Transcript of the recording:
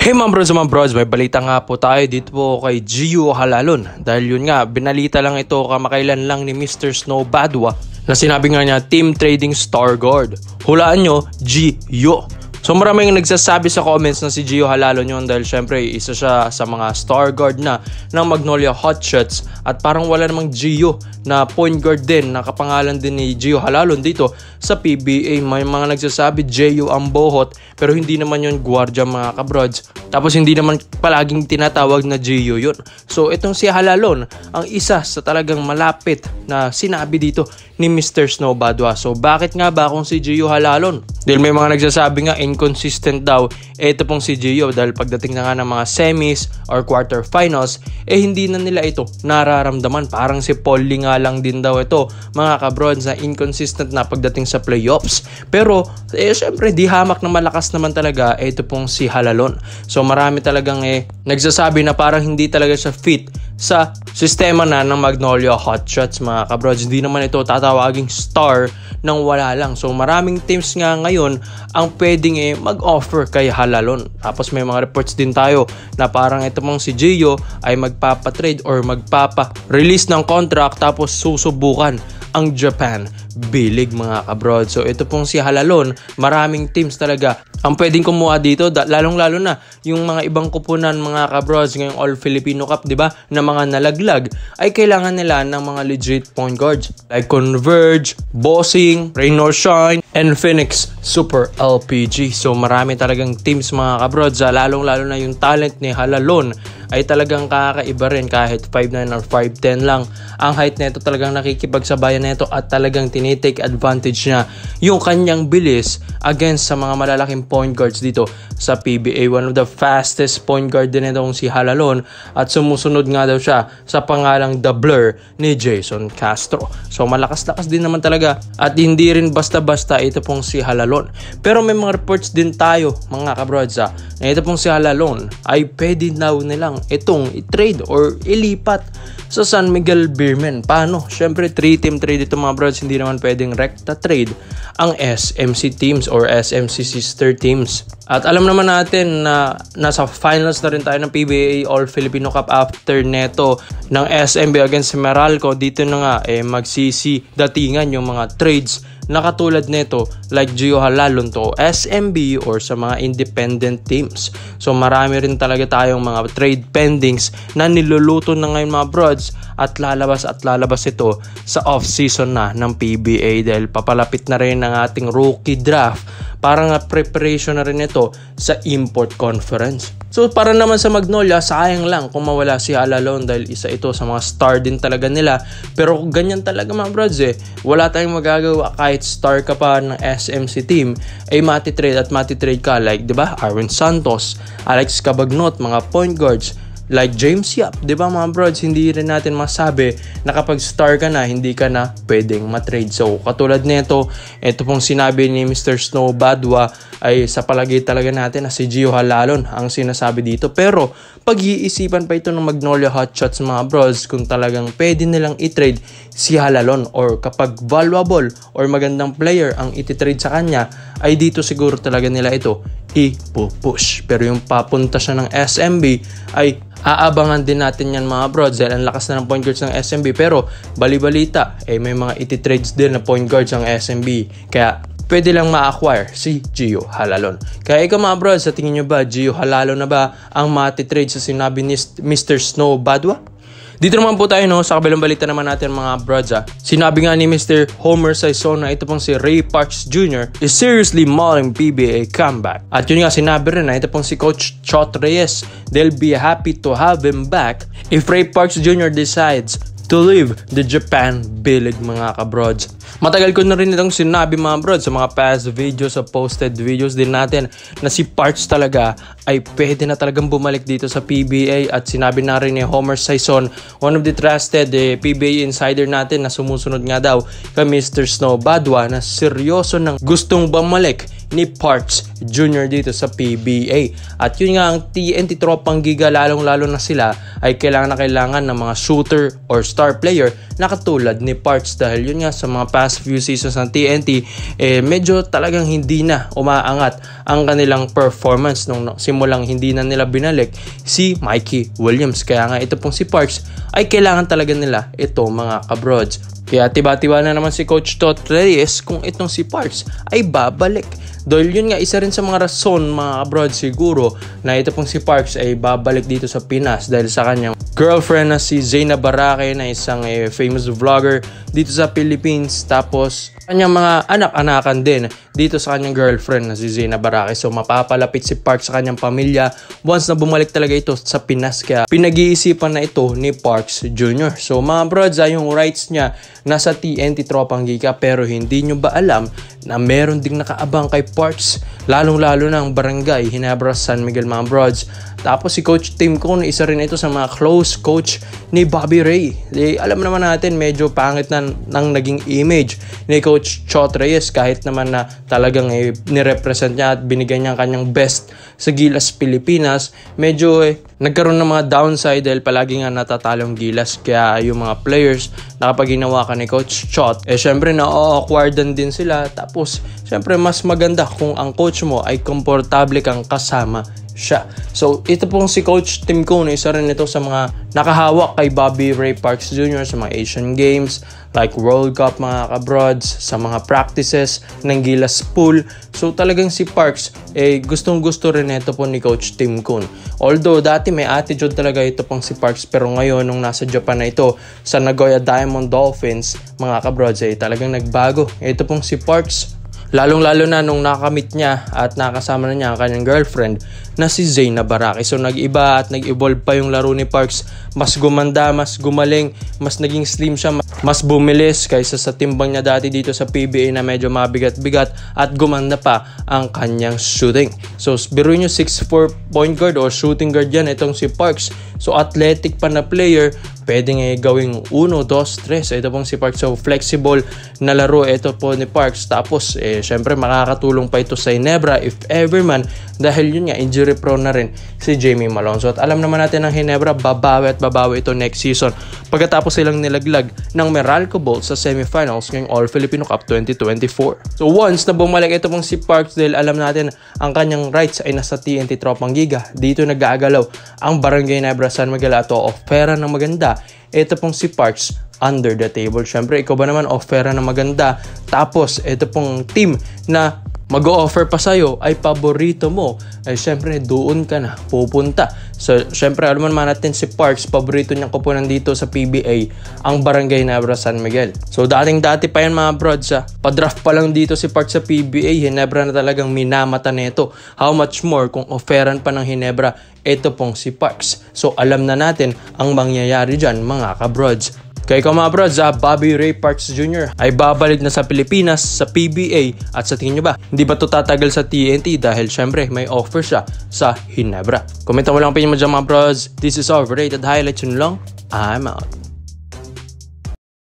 Hey mga bros, may balita nga po tayo dito po kay Gio Halalon. Dahil yun nga, binalita lang ito kamakailan lang ni Mr. Snow Badwa na sinabi nga niya Team Trading Starguard. Hulaan nyo, Gio. So maraming nagsasabi sa comments na si Gio Halalon yun dahil syempre isa siya sa mga star guard na ng Magnolia Hotshots at parang wala namang Gio na point guard din na kapangalan din ni Gio Halalon dito sa PBA. May mga nagsasabi Gio ang bohot pero hindi naman yun guardia mga kabrods. Tapos hindi naman palaging tinatawag na Gio yun. So itong si Halalon ang isa sa talagang malapit na sinabi dito ni Mr. Snow Badwa. So bakit nga ba kung si Gio Halalon? Dahil may mga nagsasabi nga inconsistent daw ito pong si Gio dahil pagdating na nga ng mga semis or quarterfinals hindi na nila ito nararamdaman. Parang si Paulie nga lang din daw ito mga kabrods na inconsistent na pagdating sa playoffs. Pero syempre di hamak na malakas naman talaga ito pong si Halalon. So marami talagang nagsasabi na parang hindi talaga siya fit sa sistema na ng Magnolia Hotshots mga kabrods. Hindi naman ito tatawaging star nang wala lang. So maraming teams nga ngayon ang pwedeng mag-offer kay Halalon. Tapos may mga reports din tayo na parang ito mong si Gio ay magpapa-trade or magpapa-release ng contract tapos susubukan ang Japan B-League mga kabrod. So ito pong si Halalon, maraming teams talaga ang pwedeng kumuha dito, lalong-lalo na yung mga ibang kupunan mga kabrods ngayong All Filipino Cup, di ba? Na mga nalaglag ay kailangan nila ng mga legit point guards like Converge, Bossing, Rain or Shine, and Phoenix Super LPG. So marami talagang teams mga kabrods, lalong-lalo na yung talent ni Halalon ay talagang kakaiba rin kahit 5'9 or 5'10 lang. Ang height nito talagang nakikipagsabayan nito at talagang tinitake advantage niya yung kanyang bilis against sa mga malalaking point guards dito sa PBA. One of the fastest point guard din itong si Halalon at sumusunod nga daw siya sa pangalang The Blur ni Jason Castro. So malakas-lakas din naman talaga at hindi rin basta-basta ito pong si Halalon. Pero may mga reports din tayo mga kabrods na ito pong si Halalon ay pwede daw nilang itong i-trade or ilipat sa San Miguel Beermen. Paano? Syempre 3-team trade ito mga brods, hindi naman pwedeng recta trade ang SMC teams or SMC sister teams. At alam naman natin na nasa finals na rin tayo ng PBA All Filipino Cup after neto ng SMB against Meralco. Dito na nga magsisi-datingan yung mga trades na katulad nito like Gio Halalon to SMB or sa mga independent teams. So marami rin talaga tayong mga trade pendings na niluluto na ngayon mga brods at lalabas ito sa off-season na ng PBA dahil papalapit na rin ang ating rookie draft. Parang preparation na rin ito sa import conference. So para naman sa Magnolia, sayang lang kung mawala si Halalon dahil isa ito sa mga star din talaga nila. Pero kung ganyan talaga mga brods wala tayong magagawa kahit star ka pa ng SMC team ay matitrade ka like 'di ba Arwin Santos, Alex Cabagnot, mga point guards like James Yap, di ba mga brods, hindi rin natin masabi na kapag star ka na, hindi ka na pwedeng matrade. So katulad nito, ito pong sinabi ni Mr. Snow Badwa ay sa palagay talaga natin na si Gio Halalon ang sinasabi dito. Pero pag-iisipan pa ito ng Magnolia Hotshots mga brods kung talagang pwede nilang i-trade si Halalon or kapag valuable or magandang player ang iti-trade sa kanya ay dito siguro talaga nila ito ipupush. Pero yung papunta siya ng SMB ay aabangan din natin yan mga brods dahil ang lakas na ng point guards ng SMB. Pero bali-balita may mga iti-trades din na point guards ng SMB kaya pwede lang ma-acquire si Gio Halalon. Kaya ikaw mga brods, sa tingin nyo ba Gio Halalon na ba ang mati-trade sa sinabi ni Mr. Snow Badwa? Dito naman po tayo sa kabilang balita naman natin mga brods. Sinabi nga ni Mr. Homer Saison na ito pong si Ray Parks Jr. is seriously mulling PBA comeback. At yun nga sinabi rin na ito pong si Coach Chot Reyes, they'll be happy to have him back if Ray Parks Jr. decides to leave the Japan B-League mga kabrods. Matagal ko na rin itong sinabi mga brods sa mga past videos, sa posted videos din natin na si Parks talaga ay pwede na talagang bumalik dito sa PBA at sinabi na rin ni Homer Saison, one of the trusted PBA insider natin na sumusunod nga daw kay Mr. Snow Badwa na seryoso nang gustong bumalik ni Parks Jr. dito sa PBA. At yun nga ang TNT Tropang Giga, lalong-lalo na sila ay kailangan ng mga shooter or star player na katulad ni Parks, dahil yun nga sa mga past few seasons ng TNT medyo talagang hindi na umaangat ang kanilang performance nung simulang hindi na nila binalik si Mikey Williams. Kaya nga ito pong si Parks ay kailangan talaga nila ito mga kabrods. Kaya tiba-tiba na naman si Coach Tot Reyes kung itong si Parks ay babalik. Dahil yun nga isa rin sa mga rason mga kabrods siguro na ito pong si Parks ay babalik dito sa Pinas dahil sa kanyang girlfriend na si Zayna Barake na isang famous vlogger dito sa Philippines. Tapos kanyang mga anak-anakan din dito sa kanyang girlfriend na si Zayna Barake. So mapapalapit si Parks sa kanyang pamilya once na bumalik talaga ito sa Pinas. Kaya pinag-iisipan na ito ni Parks Jr. So mga brods, yung rights niya nasa TNT Tropang Giga, pero hindi nyo ba alam na meron ding nakaabang kay Parks, lalong-lalo na ang Barangay Ginebra San Miguel mga brods. Tapos si Coach Tim Cone, isa rin ito sa mga close coach ni Bobby Ray. Alam naman natin medyo pangit na ng naging image ni Coach Tot Reyes, kahit naman na talagang nirepresent niya at binigyan niya ang kanyang best sa Gilas Pilipinas. Medyo nagkaroon ng mga downside dahil palagi nga natatalong Gilas. Kaya yung mga players na kapag ginawa ka ni Coach Tot, syempre na-awkwardan din sila. Tapos syempre mas maganda kung ang coach mo ay komportable kang kasama siya. So ito pong si Coach Tim Cone, isa rin ito sa mga nakahawak kay Bobby Ray Parks Jr. sa mga Asian Games like World Cup mga kabrods, sa mga practices ng Gilas Pool. So talagang si Parks gustong gusto rin ito po ni Coach Tim Cone. Although dati may attitude talaga ito pong si Parks, pero ngayon nung nasa Japan na ito sa Nagoya Diamond Dolphins mga kabrods talagang nagbago ito pong si Parks. Lalong-lalo na nung nakamit niya at nakasama na niya ang kanyang girlfriend na si Zayna Barake. So nag-iba at nag-evolve pa yung laro ni Parks. Mas gumanda, mas gumaling, mas naging slim siya, mas bumilis kaysa sa timbang niya dati dito sa PBA na medyo mabigat-bigat, at gumanda pa ang kanyang shooting. So biruin nyo 6'4" point guard o shooting guard yan itong si Parks. So athletic pa na player, pwedeng gawing 1, 2, 3. Ito pong si Parks. So flexible na laro ito po ni Parks. Tapos syempre makakatulong pa ito sa Ginebra if ever man, dahil yun nga injury prone na rin si Jamie Malonzo. At alam naman natin ng Ginebra babawi ito next season pagkatapos silang nilaglag ng Meralco Bowl sa semifinals ngayong All-Filipino Cup 2024. So once na bumalik ito pong si Parks, dahil alam natin ang kanyang rights ay nasa TNT Tropang Giga, dito nag-aagalaw ang Barangay Ginebra San Miguel at offera ng maganda ito pong si Parks under the table. Syempre ikaw ba naman offera ng maganda, tapos ito pong team na mag-o-offer pa sa'yo ay paborito mo, ay syempre doon ka na pupunta. So syempre alam naman natin si Parks, paborito niyang kupunan dito sa PBA ang Barangay Ginebra San Miguel. So dating-dati pa yan mga brods, pa-draft pa lang dito si Parks sa PBA, Ginebra na talagang minamata nito. How much more kung offeran pa ng Ginebra ito pong si Parks. So alam na natin ang mangyayari dyan mga kabrods. Kaya ikaw mga brods, Bobby Ray Parks Jr. ay babalik na sa Pilipinas sa PBA, at sa tingin nyo ba, hindi ba ito tatagal sa TNT dahil syempre may offer siya sa Ginebra? Komenta mo lang opinion mo dyan mga brods. This is Overrated Highlights, yun lang. I'm out.